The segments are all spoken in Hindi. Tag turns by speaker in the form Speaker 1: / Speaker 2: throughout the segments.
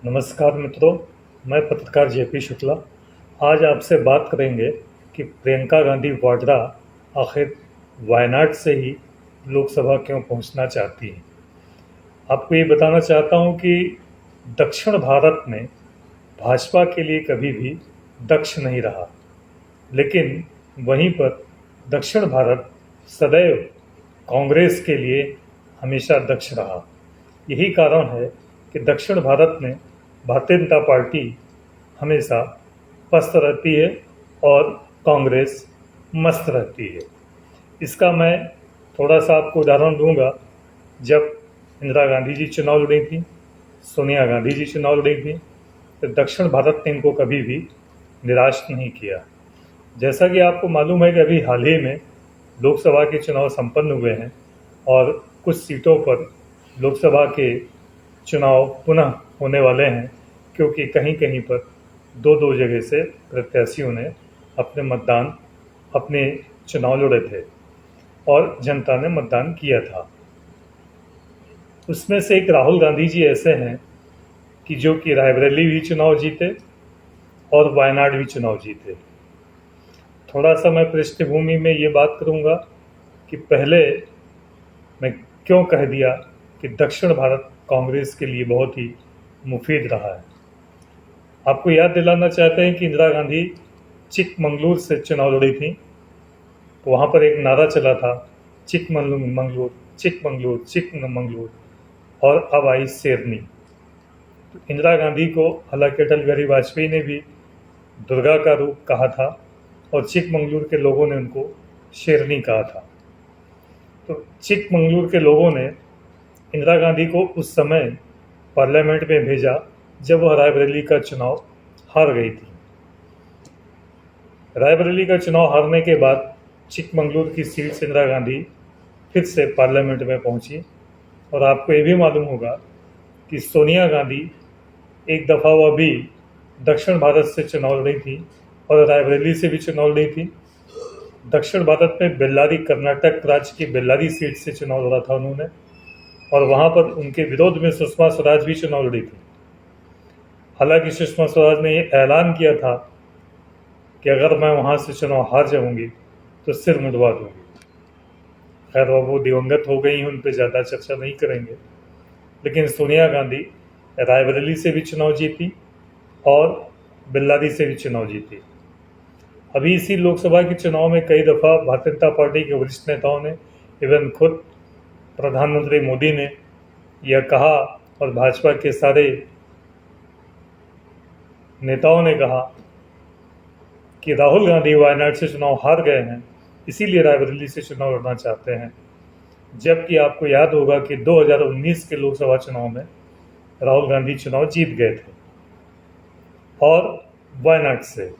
Speaker 1: नमस्कार मित्रों, मैं पत्रकार जेपी शुक्ला। आज आपसे बात करेंगे कि प्रियंका गांधी वाड्रा आखिर वायनाड से ही लोकसभा क्यों पहुंचना चाहती हैं। आपको ये बताना चाहता हूं कि दक्षिण भारत में भाजपा के लिए कभी भी दक्ष नहीं रहा, लेकिन वहीं पर दक्षिण भारत सदैव कांग्रेस के लिए हमेशा दक्ष रहा। यही कारण है कि दक्षिण भारत में भारतीय जनता पार्टी हमेशा पस्त रहती है और कांग्रेस मस्त रहती है। इसका मैं थोड़ा सा आपको उदाहरण दूंगा। जब इंदिरा गांधी जी चुनाव लड़ी थी, सोनिया गांधी जी चुनाव लड़ी थी, तो दक्षिण भारत ने इनको कभी भी निराश नहीं किया। जैसा कि आपको मालूम है कि अभी हाल ही में लोकसभा के चुनाव संपन्न हुए हैं और कुछ सीटों पर लोकसभा के चुनाव पुनः होने वाले हैं, क्योंकि कहीं कहीं पर दो दो जगह से प्रत्याशियों ने अपने चुनाव लड़े थे और जनता ने मतदान किया था। उसमें से एक राहुल गांधी जी ऐसे हैं कि जो कि रायबरेली भी चुनाव जीते और वायनाड भी चुनाव जीते। थोड़ा सा मैं पृष्ठभूमि में ये बात करूंगा कि पहले मैं क्यों कह दिया कि दक्षिण भारत कांग्रेस के लिए बहुत ही मुफीद रहा है। आपको याद दिलाना चाहते हैं कि इंदिरा गांधी चिकमंगलूर से चुनाव लड़ी थी। वहाँ पर एक नारा चला था, चिकमंगलूर चिकमंगलूर चिकमंगलूर, और अब आई शेरनी। तो इंदिरा गांधी को हालांकि अटल बिहारी वाजपेयी ने भी दुर्गा का रूप कहा था और चिकमंगलूर के लोगों ने उनको शेरनी कहा था। तो चिकमंगलूर के लोगों ने इंदिरा गांधी को उस समय पार्लियामेंट में भेजा जब वह रायबरेली का चुनाव हार गई थी। रायबरेली का चुनाव हारने के बाद चिकमंगलूर की सीट से इंदिरा गांधी फिर से पार्लियामेंट में पहुंची। और आपको ये भी मालूम होगा कि सोनिया गांधी एक दफ़ा वह भी दक्षिण भारत से चुनाव लड़ी थी और रायबरेली से भी चुनाव लड़ी थी। दक्षिण भारत में बेल्लारी, कर्नाटक राज्य की बेल्लारी सीट से चुनाव लड़ा था उन्होंने, और वहाँ पर उनके विरोध में सुषमा स्वराज भी चुनाव लड़ी थी। हालांकि सुषमा स्वराज ने ये ऐलान किया था कि अगर मैं वहाँ से चुनाव हार जाऊंगी तो सिर मुंडवा दूंगी। खैर वो दिवंगत हो गई, उन पर ज़्यादा चर्चा नहीं करेंगे। लेकिन सोनिया गांधी रायबरेली से भी चुनाव जीती और बेल्लारी से भी चुनाव जीती। अभी इसी लोकसभा के चुनाव में कई दफ़ा भारतीय जनता पार्टी के वरिष्ठ नेताओं ने, इवन खुद प्रधानमंत्री मोदी ने यह कहा और भाजपा के सारे नेताओं ने कहा कि राहुल गांधी वायनाड से चुनाव हार गए हैं, इसीलिए रायबरेली से चुनाव लड़ना चाहते हैं। जबकि आपको याद होगा कि 2019 के लोकसभा चुनाव में राहुल गांधी चुनाव जीत गए थे और वायनाड से,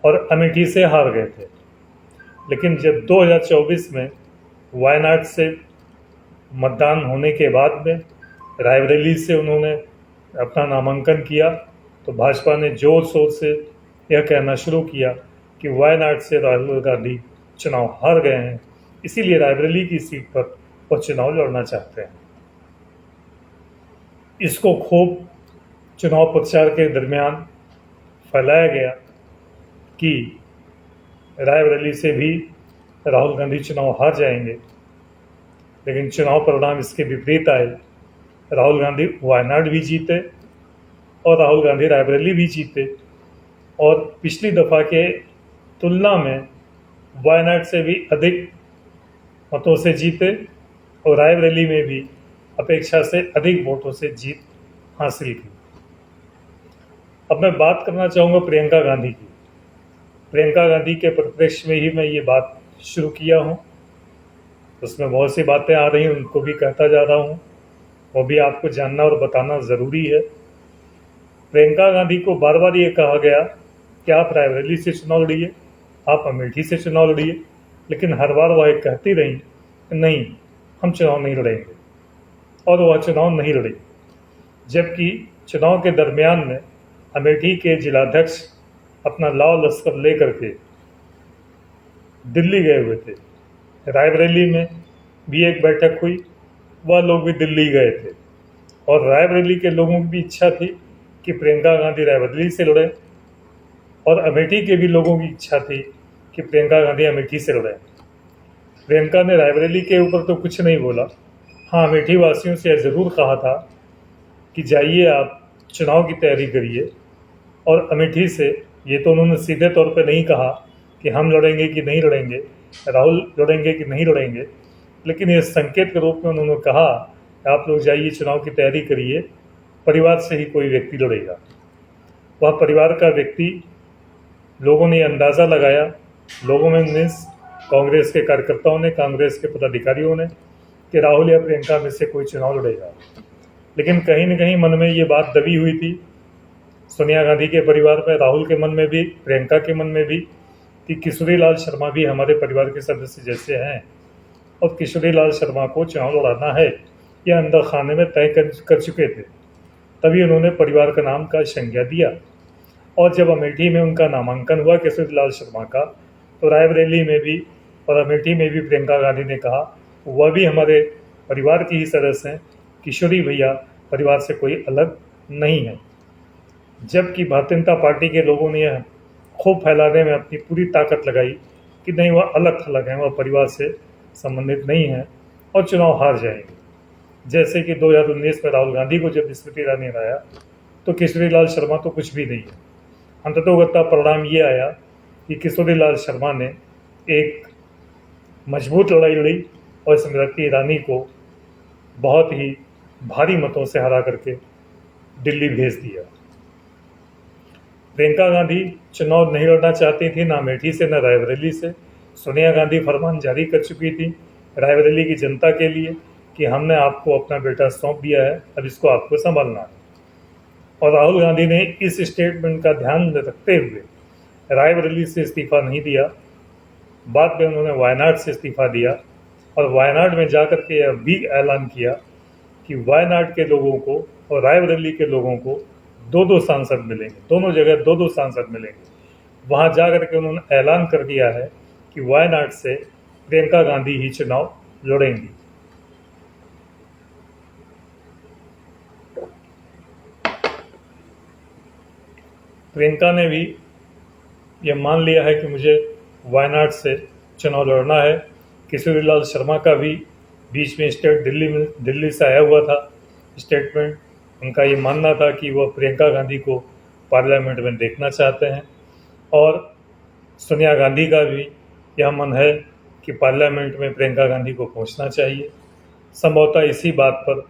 Speaker 1: और अमेठी से हार गए थे। लेकिन जब 2024 में वायनाड से मतदान होने के बाद में रायबरेली से उन्होंने अपना नामांकन किया, तो भाजपा ने जोर शोर से यह कहना शुरू किया कि वायनाड से राहुल गांधी चुनाव हार गए हैं, इसीलिए रायबरेली की सीट पर वह चुनाव लड़ना चाहते हैं। इसको खूब चुनाव प्रचार के दरमियान फैलाया गया कि रायबरेली से भी राहुल गांधी चुनाव हार जाएंगे, लेकिन चुनाव परिणाम इसके विपरीत आए। राहुल गांधी वायनाड भी जीते और राहुल गांधी रायबरेली भी जीते, और पिछली दफ़ा के तुलना में वायनाड से भी अधिक मतों से जीते और रायबरेली में भी अपेक्षा से अधिक वोटों से जीत हासिल की। अब मैं बात करना चाहूँगा प्रियंका गांधी की। प्रियंका गांधी के परिप्रेक्ष्य में ही मैं ये बात शुरू किया हूँ। उसमें बहुत सी बातें आ रही हैं, उनको भी कहता जा रहा हूँ, वो भी आपको जानना और बताना ज़रूरी है। प्रियंका गांधी को बार बार ये कहा गया कि आप रायबरेली से चुनाव लड़िए, आप अमेठी से चुनाव लड़िए, लेकिन हर बार वह कहती रही नहीं, हम चुनाव नहीं लड़ेंगे, और वह चुनाव नहीं लड़ी। जबकि चुनाव के दरमियान में अमेठी के जिलाध्यक्ष अपना लाव लश्कर ले करके दिल्ली गए हुए थे। रायबरेली में भी एक बैठक हुई, वह लोग भी दिल्ली गए थे। और रायबरेली के लोगों की भी इच्छा थी कि प्रियंका गांधी रायबरेली से लड़े, और अमेठी के भी लोगों की इच्छा थी कि प्रियंका गांधी अमेठी से लड़े। प्रियंका ने रायबरेली के ऊपर तो कुछ नहीं बोला, हाँ अमेठी वासियों से ज़रूर कहा था कि जाइए आप चुनाव की तैयारी करिए, और अमेठी से ये तो उन्होंने सीधे तौर पे नहीं कहा कि हम लड़ेंगे कि नहीं लड़ेंगे, राहुल लड़ेंगे कि नहीं लड़ेंगे, लेकिन ये संकेत के रूप में उन्होंने कहा आप लोग जाइए चुनाव की तैयारी करिए, परिवार से ही कोई व्यक्ति लड़ेगा। वह परिवार का व्यक्ति, लोगों ने अंदाज़ा लगाया, लोगों में मीन्स कांग्रेस के कार्यकर्ताओं ने, कांग्रेस के पदाधिकारियों ने, कि राहुल या प्रियंका में से कोई चुनाव लड़ेगा। लेकिन कहीं न कहीं मन में ये बात दबी हुई थी सोनिया गांधी के परिवार में, राहुल के मन में भी, प्रियंका के मन में भी, कि किशोरी लाल शर्मा भी हमारे परिवार के सदस्य जैसे हैं, और किशोरी लाल शर्मा को चुनाव लड़ाना है, यह अंदर खाने में तय कर चुके थे। तभी उन्होंने परिवार का नाम का संज्ञा दिया, और जब अमेठी में उनका नामांकन हुआ किशोरी लाल शर्मा का, तो रायबरेली में भी और अमेठी में भी प्रियंका गांधी ने कहा वह भी हमारे परिवार की ही सदस्य हैं, किशोरी भैया परिवार से कोई अलग नहीं है। जबकि भारतीय जनता पार्टी के लोगों ने यह खूब फैलाने में अपनी पूरी ताकत लगाई कि नहीं वह अलग थलग हैं, वह परिवार से संबंधित नहीं है और चुनाव हार जाएंगे। जैसे कि 2019 में राहुल गांधी को जब स्मृति ईरानी हराया तो किशोरी लाल शर्मा तो कुछ भी नहीं है। अंततोगत्ता परिणाम ये आया कि किशोरी लाल शर्मा ने एक मजबूत लड़ाई लड़ी और स्मृति ईरानी को बहुत ही भारी मतों से हरा करके दिल्ली भेज दिया। प्रियंका गांधी चुनाव नहीं लड़ना चाहती थी, ना अमेठी से ना रायबरेली से। सोनिया गांधी फरमान जारी कर चुकी थी रायबरेली की जनता के लिए कि हमने आपको अपना बेटा सौंप दिया है, अब इसको आपको संभालना है। और राहुल गांधी ने इस स्टेटमेंट का ध्यान रखते हुए रायबरेली से इस्तीफा नहीं दिया, बाद में उन्होंने वायनाड से इस्तीफा दिया, और वायनाड में जाकर के यह भी ऐलान किया कि वायनाड के लोगों को और रायबरेली के लोगों को दो सांसद मिलेंगे, दोनों जगह दो सांसद मिलेंगे। वहाँ जा कर के उन्होंने ऐलान कर दिया है कि वायनाड से प्रियंका गांधी ही चुनाव लड़ेंगी। प्रियंका ने भी यह मान लिया है कि मुझे वायनाड से चुनाव लड़ना है। किशोरी लाल शर्मा का भी बीच में दिल्ली से आया हुआ था स्टेटमेंट। उनका ये मानना था कि वह प्रियंका गांधी को पार्लियामेंट में देखना चाहते हैं, और सोनिया गांधी का भी यह मन है कि पार्लियामेंट में प्रियंका गांधी को पहुंचना चाहिए। संभवतः इसी बात पर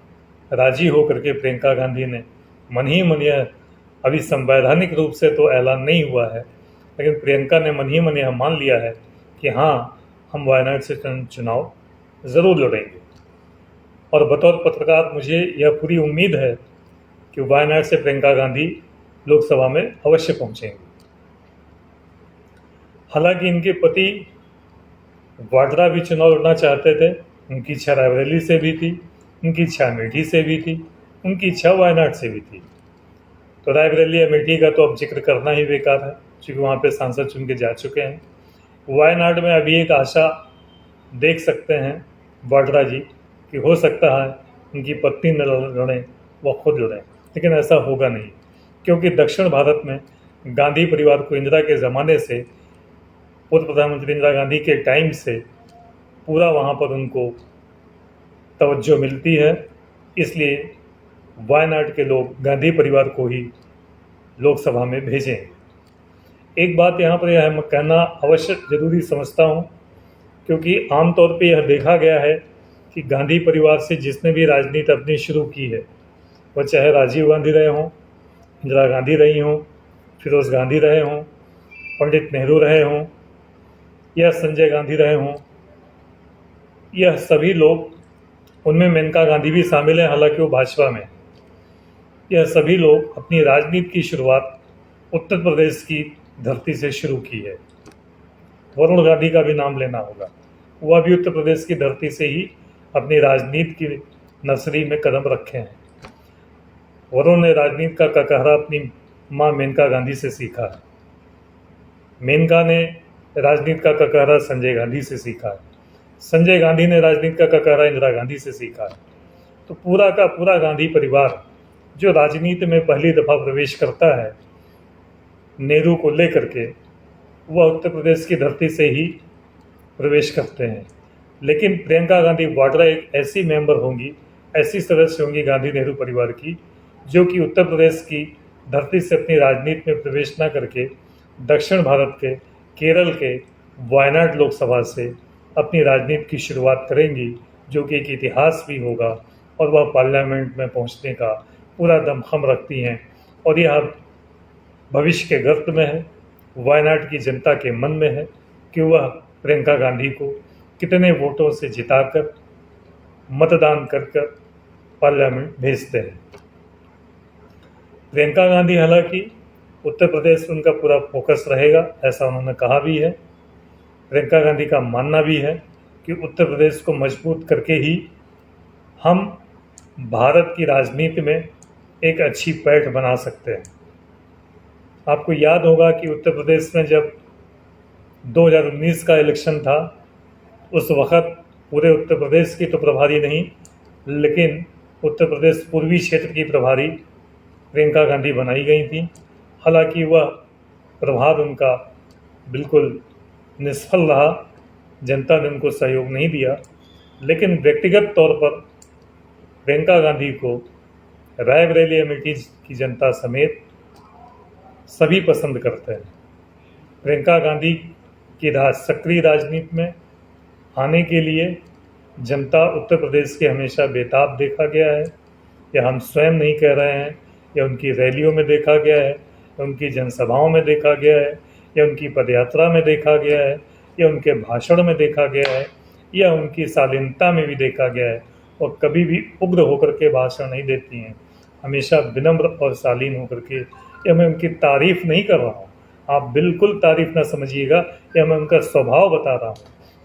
Speaker 1: राजी होकर के प्रियंका गांधी ने मन ही मन, यह अभी संवैधानिक रूप से तो ऐलान नहीं हुआ है, लेकिन प्रियंका ने मन ही मन यह मान लिया है कि हाँ हम वायनाड से चुनाव ज़रूर लड़ेंगे। और बतौर पत्रकार मुझे यह पूरी उम्मीद है कि वायनाड से प्रियंका गांधी लोकसभा में अवश्य पहुंचेंगे। हालांकि इनके पति वाड्रा भी चुनाव लड़ना चाहते थे, उनकी इच्छा रायबरेली से भी थी, उनकी इच्छा अमेठी से भी थी, उनकी इच्छा वायनाड से भी थी। तो रायबरेली अमेठी का तो अब जिक्र करना ही बेकार है, क्योंकि वहाँ पे सांसद चुन के जा चुके हैं। वायनाड में अभी एक आशा देख सकते हैं वाड्रा जी कि हो सकता है उनकी पत्नी न लड़ें, वह खुद लड़ें, लेकिन ऐसा होगा नहीं, क्योंकि दक्षिण भारत में गांधी परिवार को इंदिरा के ज़माने से, पूर्व प्रधानमंत्री इंदिरा गांधी के टाइम से पूरा वहाँ पर उनको तवज्जो मिलती है। इसलिए वायनाड के लोग गांधी परिवार को ही लोकसभा में भेजें। एक बात यहाँ पर यह कहना अवश्य ज़रूरी समझता हूँ, क्योंकि आमतौर पे यह देखा गया है कि गांधी परिवार से जिसने भी राजनीति अपनी शुरू की है, वह चाहे राजीव गांधी रहे हों, इंदिरा गांधी रही हों, फिरोज़ गांधी रहे हों, पंडित नेहरू रहे हों या संजय गांधी रहे हों, यह सभी लोग, उनमें मेनका गांधी भी शामिल हैं, हालांकि वो भाजपा में, यह सभी लोग अपनी राजनीति की शुरुआत उत्तर प्रदेश की धरती से शुरू की है। वरुण गांधी का भी नाम लेना होगा, वह भी उत्तर प्रदेश की धरती से ही अपनी राजनीति की नर्सरी में कदम रखे हैं। वरुण ने राजनीति का ककहरा अपनी माँ मेनका गांधी से सीखा है, मेनका ने राजनीति का ककहरा संजय गांधी से सीखा है, संजय गांधी ने राजनीति का ककहरा इंदिरा गांधी से सीखा है, तो पूरा का पूरा गांधी परिवार जो राजनीति में पहली दफ़ा प्रवेश करता है नेहरू को लेकर के, वह उत्तर प्रदेश की धरती से ही प्रवेश करते हैं। लेकिन प्रियंका गांधी वाड्रा एक ऐसी मेंबर होंगी, ऐसी सदस्य होंगी गांधी नेहरू परिवार की, जो कि उत्तर प्रदेश की धरती से अपनी राजनीति में प्रवेश न करके दक्षिण भारत के केरल के वायनाड लोकसभा से अपनी राजनीति की शुरुआत करेंगी, जो कि एक इतिहास भी होगा। और वह पार्लियामेंट में पहुंचने का पूरा दमखम रखती हैं और यह भविष्य के गर्त में है, वायनाड की जनता के मन में है कि वह प्रियंका गांधी को कितने वोटों से जिताकर मतदान कर पार्लियामेंट भेजते हैं। प्रियंका गांधी हालांकि उत्तर प्रदेश में उनका पूरा फोकस रहेगा, ऐसा उन्होंने कहा भी है। प्रियंका गांधी का मानना भी है कि उत्तर प्रदेश को मजबूत करके ही हम भारत की राजनीति में एक अच्छी पैठ बना सकते हैं। आपको याद होगा कि उत्तर प्रदेश में जब 2019 का इलेक्शन था, उस वक़्त पूरे उत्तर प्रदेश की तो प्रभारी नहीं, लेकिन उत्तर प्रदेश पूर्वी क्षेत्र की प्रभारी प्रियंका गांधी बनाई गई थी। हालांकि वह प्रभार उनका बिल्कुल निष्फल रहा, जनता ने उनको सहयोग नहीं दिया। लेकिन व्यक्तिगत तौर पर प्रियंका गांधी को रायबरेली अमेठी की जनता समेत सभी पसंद करते हैं। प्रियंका गांधी की सक्रिय राजनीति में आने के लिए जनता उत्तर प्रदेश के हमेशा बेताब देखा गया है। यह हम स्वयं नहीं कह रहे हैं, यह उनकी रैलियों में देखा गया है, उनकी जनसभाओं में देखा गया है, या उनकी पदयात्रा में देखा गया है, या उनके भाषण में देखा गया है, या उनकी शालीनता में भी देखा गया है। और कभी भी उग्र होकर के भाषण नहीं देती हैं, हमेशा विनम्र और शालीन होकर के। यह मैं उनकी तारीफ़ नहीं कर रहा हूँ, आप बिल्कुल तारीफ़ ना समझिएगा, यह मैं उनका स्वभाव बता रहा हूँ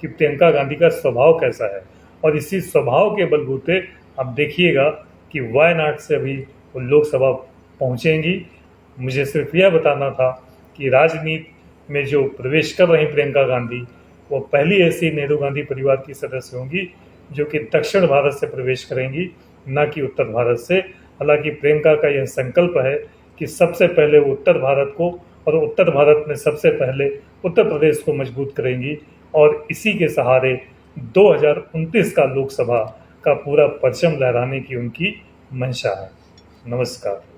Speaker 1: कि प्रियंका गांधी का स्वभाव कैसा है। और इसी स्वभाव के बलबूते आप देखिएगा कि वायनाड से अभी वो लोकसभा पहुँचेंगी। मुझे सिर्फ यह बताना था कि राजनीति में जो प्रवेश कर रही प्रियंका गांधी, वो पहली ऐसी नेहरू गांधी परिवार की सदस्य होंगी जो कि दक्षिण भारत से प्रवेश करेंगी, न कि उत्तर भारत से। हालांकि प्रियंका का यह संकल्प है कि सबसे पहले वो उत्तर भारत को, और उत्तर भारत में सबसे पहले उत्तर प्रदेश को मजबूत करेंगी, और इसी के सहारे 2029 का लोकसभा का पूरा परचम लहराने की उनकी मंशा है। नमस्कार।